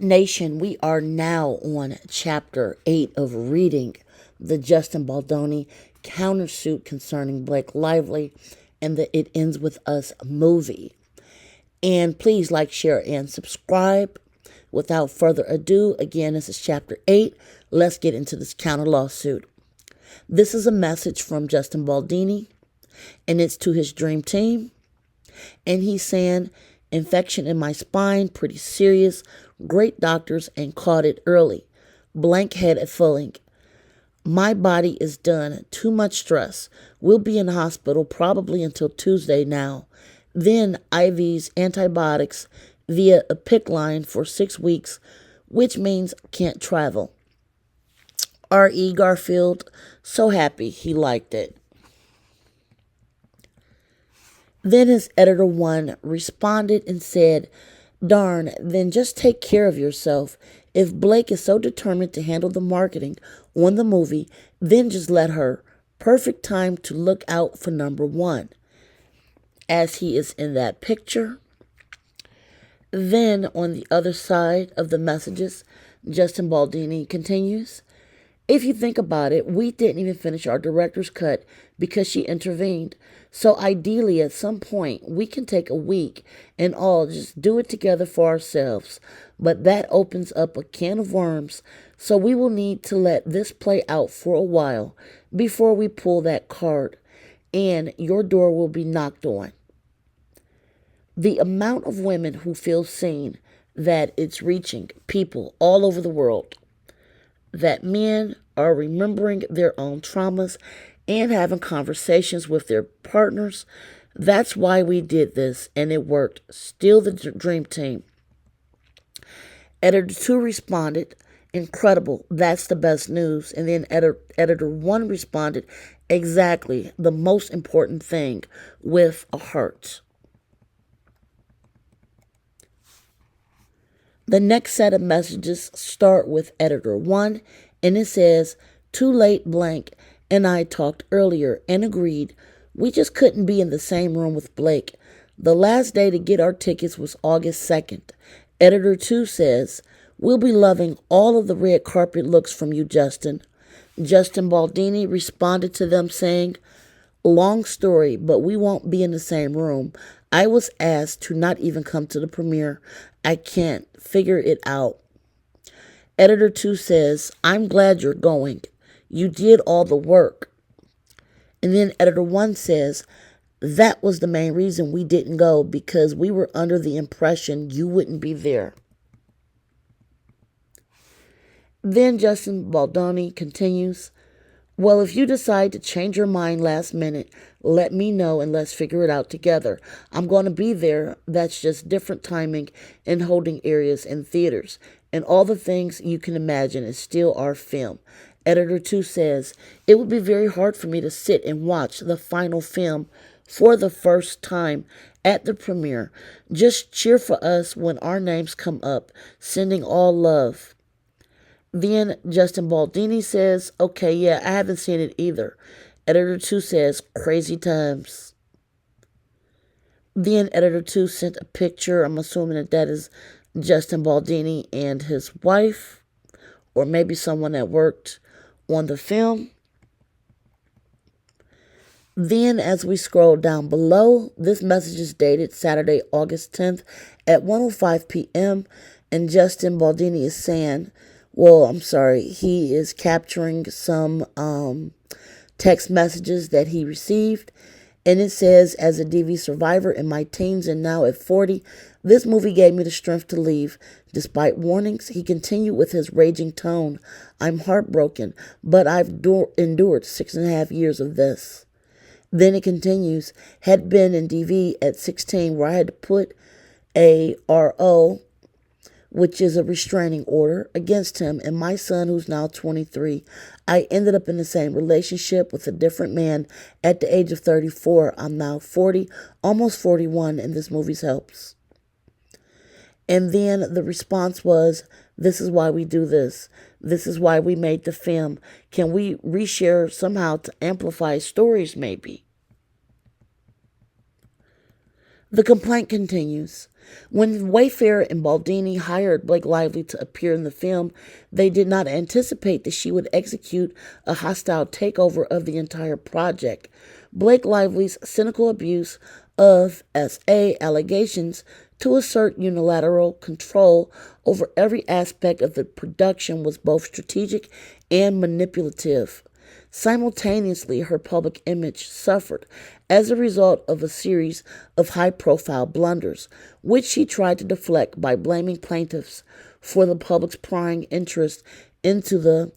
Nation, we are now on chapter 8 of reading the Justin Baldoni countersuit concerning Blake Lively and the It Ends With Us movie. And please like, share, and subscribe. Without further ado, again, this is chapter 8. Let's get into this counter lawsuit. This is a message from Justin Baldoni, and it's to his dream team. And he's saying, infection in my spine, pretty serious. Great doctors and caught it early. Blank head at filling. My body is done. Too much stress. We'll be in the hospital probably until Tuesday now. Then IVs, antibiotics via a PICC line for 6 weeks, which means can't travel. R.E. Garfield, so happy he liked it. Then his editor one responded and said, darn, then just take care of yourself. If Blake is so determined to handle the marketing on the movie, then just let her. Perfect time to look out for number one. As he is in that picture. Then on the other side of the messages, Justin Baldoni continues, if you think about it, we didn't even finish our director's cut because she intervened. So ideally, at some point, we can take a week and all just do it together for ourselves. But that opens up a can of worms. So we will need to let this play out for a while before we pull that card. And your door will be knocked on. The amount of women who feel seen, that it's reaching people all over the world. That men are remembering their own traumas and having conversations with their partners. That's why we did this, and it worked. Still the dream team. Editor 2 responded, incredible, that's the best news. And then editor 1 responded, exactly, the most important thing, with a heart. The next set of messages start with editor 1, and it says, too late blank, and I talked earlier and agreed. We just couldn't be in the same room with Blake. The last day to get our tickets was August 2nd. Editor 2 says, we'll be loving all of the red carpet looks from you, Justin. Justin Baldoni responded to them saying, long story, but we won't be in the same room. I was asked to not even come to the premiere. I can't figure it out. Editor 2 says, I'm glad you're going. You did all the work. And then editor 1 says, that was the main reason we didn't go, because we were under the impression you wouldn't be there. Then Justin Baldoni continues, well, if you decide to change your mind last minute, let me know and let's figure it out together. I'm going to be there. That's just different timing and holding areas and theaters. And all the things you can imagine is still our film. Editor 2 says, it would be very hard for me to sit and watch the final film for the first time at the premiere. Just cheer for us when our names come up. Sending all love. Then Justin Baldoni says, okay, yeah, I haven't seen it either. Editor 2 says, crazy times. Then editor 2 sent a picture. I'm assuming that is Justin Baldoni and his wife, or maybe someone that worked on the film. Then as we scroll down below, this message is dated Saturday, August 10th at 1:05 p.m. And Justin Baldoni is saying, he is capturing some text messages that he received. And it says, as a DV survivor in my teens and now at 40, this movie gave me the strength to leave. Despite warnings, he continued with his raging tone. I'm heartbroken, but I've endured 6.5 years of this. Then it continues, had been in DV at 16 where I had to put a RO, which is a restraining order, against him and my son, who's now 23. I ended up in the same relationship with a different man at the age of 34. I'm now 40, almost 41, and this movie helps. And then the response was, this is why we do this. This is why we made the film. Can we reshare somehow to amplify stories maybe? The complaint continues. When Wayfair and Baldini hired Blake Lively to appear in the film, they did not anticipate that she would execute a hostile takeover of the entire project. Blake Lively's cynical abuse of SA allegations to assert unilateral control over every aspect of the production was both strategic and manipulative. Simultaneously, her public image suffered as a result of a series of high-profile blunders, which she tried to deflect by blaming plaintiffs for the public's prying interest into the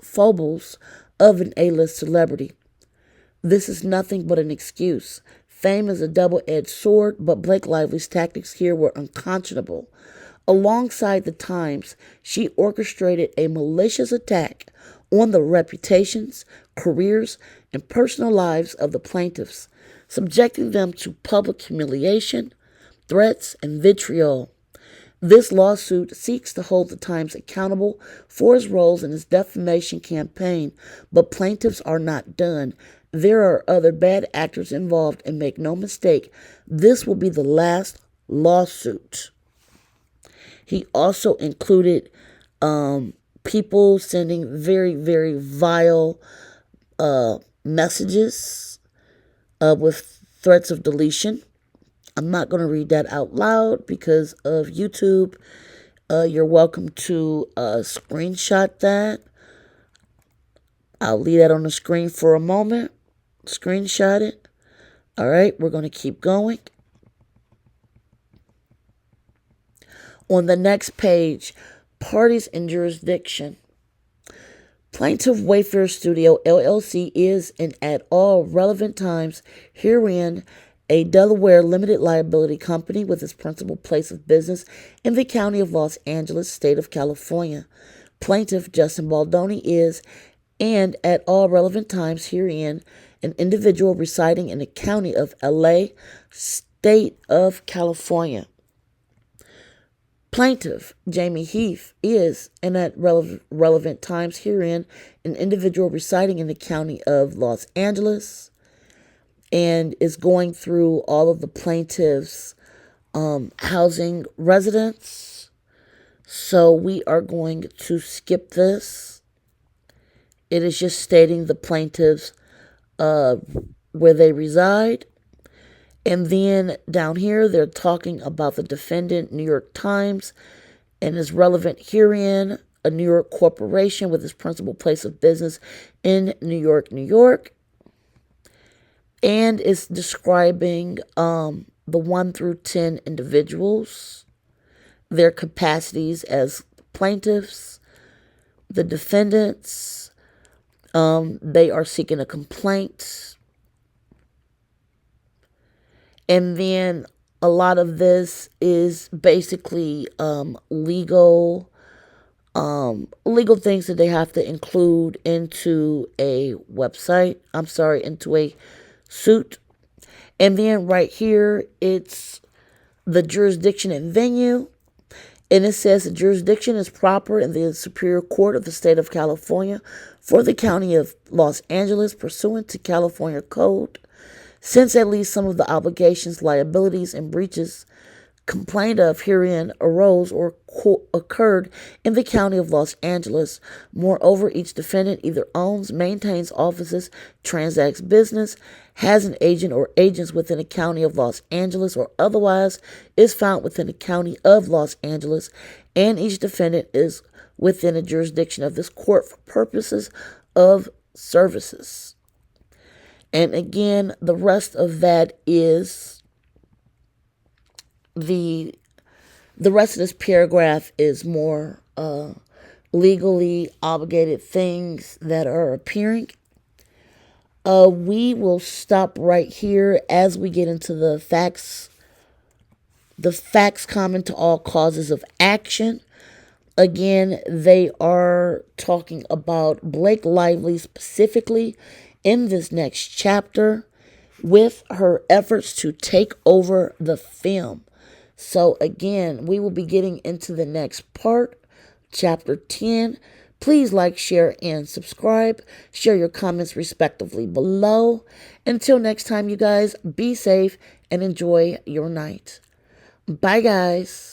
foibles of an A-list celebrity. This is nothing but an excuse. Fame is a double-edged sword, but Blake Lively's tactics here were unconscionable. Alongside the Times, she orchestrated a malicious attack on the reputations, careers, and personal lives of the plaintiffs, subjecting them to public humiliation, threats, and vitriol. This lawsuit seeks to hold the Times accountable for its roles in its defamation campaign, but plaintiffs are not done. There are other bad actors involved, and make no mistake, this will be the last lawsuit. He also included people sending very, very vile messages with threats of deletion. I'm not going to read that out loud because of YouTube. You're welcome to screenshot that. I'll leave that on the screen for a moment. Screenshot it. All right, we're going to keep going. On the next page, parties and jurisdiction. Plaintiff Wayfair Studio, LLC is, and at all relevant times herein, a Delaware limited liability company with its principal place of business in the county of Los Angeles, state of California. Plaintiff Justin Baldoni is, and at all relevant times herein, an individual residing in the county of LA, state of California. Plaintiff Jamie Heath is, and at relevant times herein, an individual residing in the county of Los Angeles, and is going through all of the plaintiff's housing residents. So we are going to skip this. It is just stating the plaintiffs where they reside. And then down here, they're talking about the defendant, New York Times, and is relevant herein, a New York corporation with its principal place of business in New York, New York. And it's describing the 1 through 10 individuals, their capacities as plaintiffs, the defendants. They are seeking a complaint. And then a lot of this is basically legal things that they have to include into a website. Into a suit. And then right here, it's the jurisdiction and venue. And it says the jurisdiction is proper in the Superior Court of the State of California for the County of Los Angeles pursuant to California Code. Since at least some of the obligations, liabilities, and breaches complained of herein arose or occurred in the County of Los Angeles. Moreover, each defendant either owns, maintains offices, transacts business, has an agent or agents within the County of Los Angeles, or otherwise is found within the County of Los Angeles, and each defendant is within the jurisdiction of this court for purposes of services. And again, the rest of that is the rest of this paragraph is more legally obligated things that are appearing. We will stop right here as we get into the facts. The facts common to all causes of action. Again, they are talking about Blake Lively specifically in this next chapter with her efforts to take over the film. So again, we will be getting into the next part, chapter 10. Please like, share, and subscribe. Share your comments respectively below. Until next time, you guys, be safe and enjoy your night. Bye, guys.